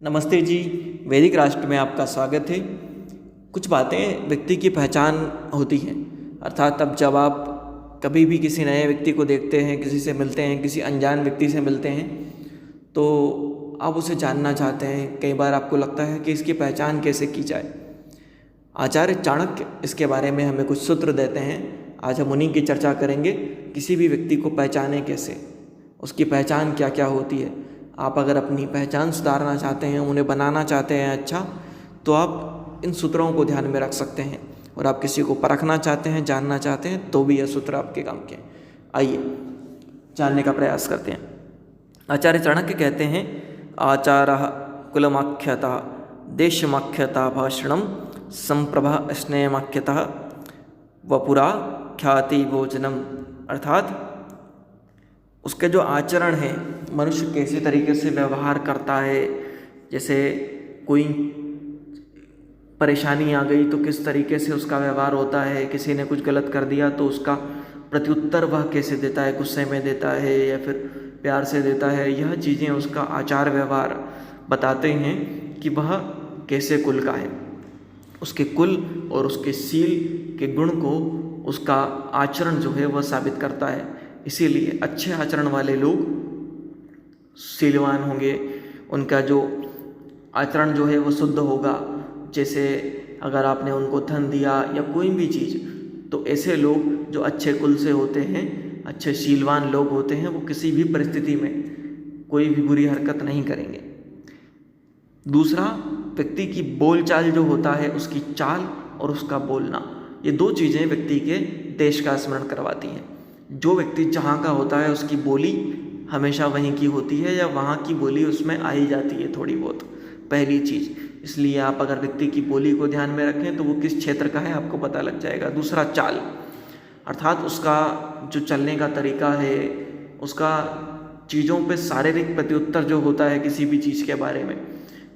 नमस्ते जी। वैदिक राष्ट्र में आपका स्वागत है। कुछ बातें व्यक्ति की पहचान होती हैं, अर्थात अब जब आप कभी भी किसी नए व्यक्ति को देखते हैं, किसी से मिलते हैं, किसी अनजान व्यक्ति से मिलते हैं, तो आप उसे जानना चाहते हैं। कई बार आपको लगता है कि इसकी पहचान कैसे की जाए। आचार्य चाणक्य इसके बारे में हमें कुछ सूत्र देते हैं। आज हम उन्हीं की चर्चा करेंगे। किसी भी व्यक्ति को पहचाने कैसे, उसकी पहचान क्या क्या होती है। आप अगर अपनी पहचान सुधारना चाहते हैं, उन्हें बनाना चाहते हैं अच्छा, तो आप इन सूत्रों को ध्यान में रख सकते हैं। और आप किसी को परखना चाहते हैं, जानना चाहते हैं, तो भी यह सूत्र आपके काम के। आइए जानने का प्रयास करते हैं। आचार्य चाणक्य कहते हैं, आचारः कुलमाख्यतः देशमाख्यतः भाषणम संप्रभा स्नेहमाख्यतः वपुरा ख्याति भोजनम। अर्थात उसके जो आचरण है, मनुष्य कैसे तरीके से व्यवहार करता है, जैसे कोई परेशानी आ गई तो किस तरीके से उसका व्यवहार होता है, किसी ने कुछ गलत कर दिया तो उसका प्रत्युत्तर वह कैसे देता है, गुस्से में देता है या फिर प्यार से देता है। यह चीज़ें उसका आचार व्यवहार बताते हैं कि वह कैसे कुल का है। उसके कुल और उसके सील के गुण को उसका आचरण जो है वह साबित करता है। इसीलिए अच्छे आचरण वाले लोग शीलवान होंगे, उनका जो आचरण जो है वो शुद्ध होगा। जैसे अगर आपने उनको धन दिया या कोई भी चीज़, तो ऐसे लोग जो अच्छे कुल से होते हैं, अच्छे शीलवान लोग होते हैं, वो किसी भी परिस्थिति में कोई भी बुरी हरकत नहीं करेंगे। दूसरा, व्यक्ति की बोलचाल जो होता है, उसकी चाल और उसका बोलना, ये दो चीज़ें व्यक्ति के देश का स्मरण करवाती हैं। जो व्यक्ति जहाँ का होता है उसकी बोली हमेशा वहीं की होती है, या वहाँ की बोली उसमें आ ही जाती है थोड़ी बहुत, पहली चीज़। इसलिए आप अगर व्यक्ति की बोली को ध्यान में रखें तो वो किस क्षेत्र का है आपको पता लग जाएगा। दूसरा, चाल, अर्थात उसका जो चलने का तरीका है, उसका चीज़ों पे शारीरिक प्रत्युत्तर जो होता है किसी भी चीज़ के बारे में,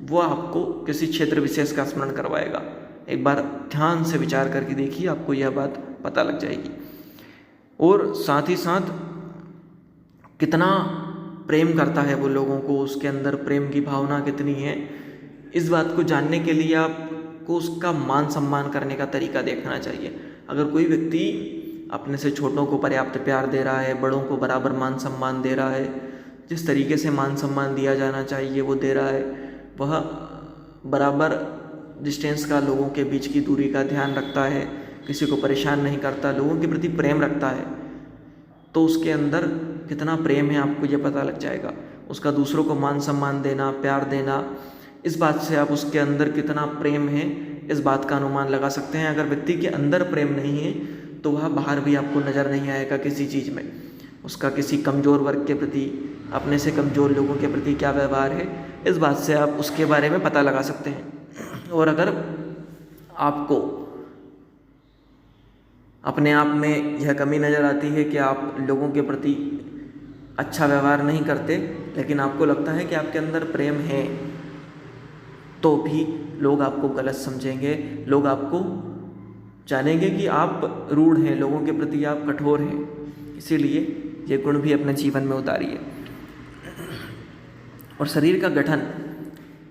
वो आपको किसी क्षेत्र विशेष का स्मरण करवाएगा। एक बार ध्यान से विचार करके देखिए, आपको यह बात पता लग जाएगी। और साथ ही साथ कितना प्रेम करता है वो लोगों को, उसके अंदर प्रेम की भावना कितनी है, इस बात को जानने के लिए आपको उसका मान सम्मान करने का तरीका देखना चाहिए। अगर कोई व्यक्ति अपने से छोटों को पर्याप्त प्यार दे रहा है, बड़ों को बराबर मान सम्मान दे रहा है, जिस तरीके से मान सम्मान दिया जाना चाहिए वो दे रहा है, वह बराबर डिस्टेंस का, लोगों के बीच की दूरी का ध्यान रखता है, किसी को परेशान नहीं करता, लोगों के प्रति प्रेम रखता है, तो उसके अंदर कितना प्रेम है आपको ये पता लग जाएगा। उसका दूसरों को मान सम्मान देना, प्यार देना, इस बात से आप उसके अंदर कितना प्रेम है इस बात का अनुमान लगा सकते हैं। अगर व्यक्ति के अंदर प्रेम नहीं है तो वह बाहर भी आपको नज़र नहीं आएगा किसी चीज़ में। उसका किसी कमज़ोर वर्ग के प्रति, अपने से कमज़ोर लोगों के प्रति क्या व्यवहार है, इस बात से आप उसके बारे में पता लगा सकते हैं। और अगर आपको अपने आप में यह कमी नज़र आती है कि आप लोगों के प्रति अच्छा व्यवहार नहीं करते, लेकिन आपको लगता है कि आपके अंदर प्रेम है, तो भी लोग आपको गलत समझेंगे, लोग आपको जानेंगे कि आप रूढ़ हैं, लोगों के प्रति आप कठोर हैं। इसीलिए ये गुण भी अपने जीवन में उतारिए। और शरीर का गठन,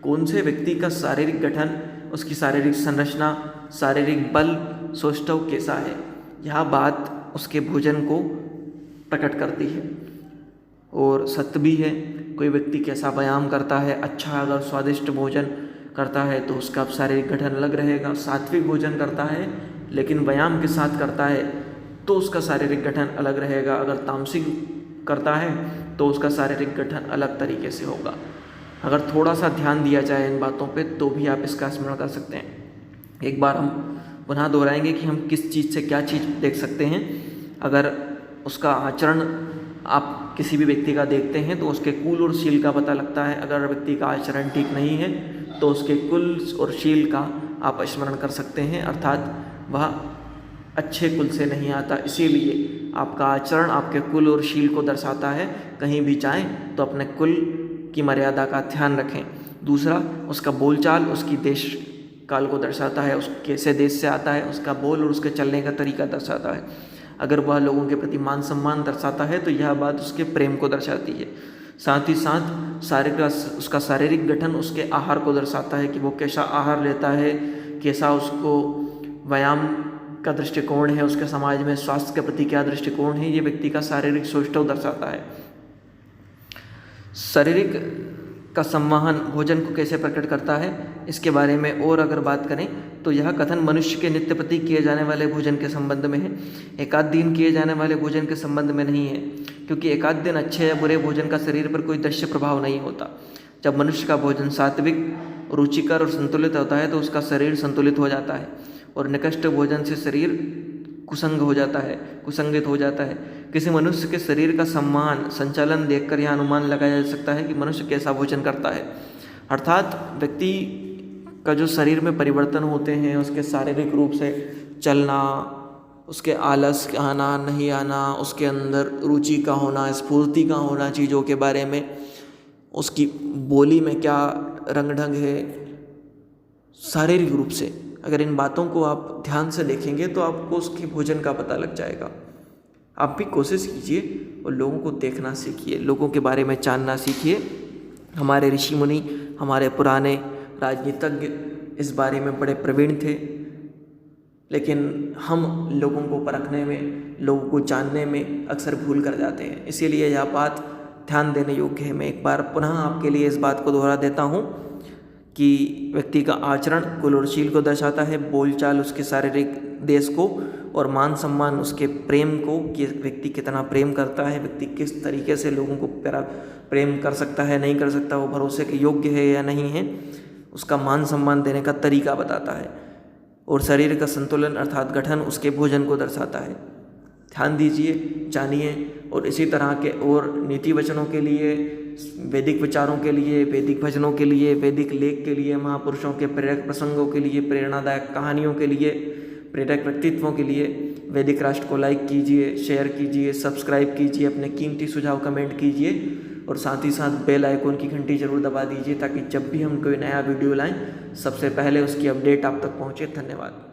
कौन से व्यक्ति का शारीरिक गठन, उसकी शारीरिक संरचना, शारीरिक बल, सौष्ठव कैसा है, यह बात उसके भोजन को प्रकट करती है। और सत्य भी है, कोई व्यक्ति कैसा व्यायाम करता है, अच्छा अगर स्वादिष्ट भोजन करता है तो उसका शारीरिक गठन अलग रहेगा। सात्विक भोजन करता है लेकिन व्यायाम के साथ करता है तो उसका शारीरिक गठन अलग रहेगा। अगर तामसिक करता है तो उसका शारीरिक गठन अलग तरीके से होगा। अगर थोड़ा सा ध्यान दिया जाए इन बातों पे तो भी आप इसका स्मरण कर सकते हैं। एक बार हम पुनः दोहराएंगे कि हम किस चीज़ से क्या चीज़ देख सकते हैं। अगर उसका आचरण आप किसी भी व्यक्ति का देखते हैं तो उसके कुल और शील का पता लगता है। अगर व्यक्ति का आचरण ठीक नहीं है तो उसके कुल और शील का आप स्मरण कर सकते हैं, अर्थात वह अच्छे कुल से नहीं आता। इसीलिए आपका आचरण आपके कुल और शील को दर्शाता है। कहीं भी जाएं तो अपने कुल की मर्यादा का ध्यान रखें। दूसरा, उसका बोलचाल उसकी देश काल को दर्शाता है, उस कैसे देश से आता है, उसका बोल और उसके चलने का तरीका दर्शाता है। अगर वह लोगों के प्रति मान सम्मान दर्शाता है तो यह बात उसके प्रेम को दर्शाती है। साथ ही साथ उसका शारीरिक गठन उसके आहार को दर्शाता है कि वो कैसा आहार लेता है, कैसा उसको व्यायाम का दृष्टिकोण है, उसके समाज में स्वास्थ्य के प्रति क्या दृष्टिकोण है, ये व्यक्ति का शारीरिक सौष्ठव दर्शाता है। शारीरिक का संवहन भोजन को कैसे प्रकट करता है, इसके बारे में और अगर बात करें तो यह कथन मनुष्य के नित्य प्रति किए जाने वाले भोजन के संबंध में है, एकाध दिन किए जाने वाले भोजन के संबंध में नहीं है, क्योंकि एकाध दिन अच्छे या बुरे भोजन का शरीर पर कोई दृश्य प्रभाव नहीं होता। जब मनुष्य का भोजन सात्विक, रुचिकर और संतुलित होता है तो उसका शरीर संतुलित हो जाता है, और निकृष्ट भोजन से शरीर कुसंगित हो जाता है। किसी मनुष्य के शरीर का सम्मान संचालन देखकर यह अनुमान लगाया जा सकता है कि मनुष्य कैसा भोजन करता है। अर्थात व्यक्ति का जो शरीर में परिवर्तन होते हैं, उसके शारीरिक रूप से चलना, उसके आलस आना नहीं आना, उसके अंदर रुचि का होना, स्फूर्ति का होना चीज़ों के बारे में, उसकी बोली में क्या रंग ढंग है, शारीरिक रूप से अगर इन बातों को आप ध्यान से देखेंगे तो आपको उसके भोजन का पता लग जाएगा। आप भी कोशिश कीजिए और लोगों को देखना सीखिए, लोगों के बारे में जानना सीखिए। हमारे ऋषि मुनि, हमारे पुराने राजनीतिज्ञ इस बारे में बड़े प्रवीण थे, लेकिन हम लोगों को परखने में, लोगों को जानने में अक्सर भूल कर जाते हैं। इसीलिए यह बात ध्यान देने योग्य है। मैं एक बार पुनः आपके लिए इस बात को दोहरा देता हूँ कि व्यक्ति का आचरण कुल और शील को दर्शाता है, बोलचाल उसके शारीरिक देश को, और मान सम्मान उसके प्रेम को, कि व्यक्ति कितना प्रेम करता है, व्यक्ति किस तरीके से लोगों को प्रेम कर सकता है, नहीं कर सकता, वो भरोसे के योग्य है या नहीं है, उसका मान सम्मान देने का तरीका बताता है। और शरीर का संतुलन अर्थात गठन उसके भोजन को दर्शाता है। ध्यान दीजिए, जानिए, और इसी तरह के और नीति वचनों के लिए, वैदिक विचारों के लिए, वैदिक भजनों के लिए, वैदिक लेख के लिए, महापुरुषों के प्रेरक प्रसंगों के लिए, प्रेरणादायक कहानियों के लिए, प्रेरक व्यक्तित्वों के लिए वैदिक राष्ट्र को लाइक कीजिए, शेयर कीजिए, सब्सक्राइब कीजिए, अपने कीमती सुझाव कमेंट कीजिए, और साथ ही साथ बेल आइकॉन की घंटी जरूर दबा दीजिए ताकि जब भी हम कोई नया वीडियो लाएं सबसे पहले उसकी अपडेट आप तक पहुंचे। धन्यवाद।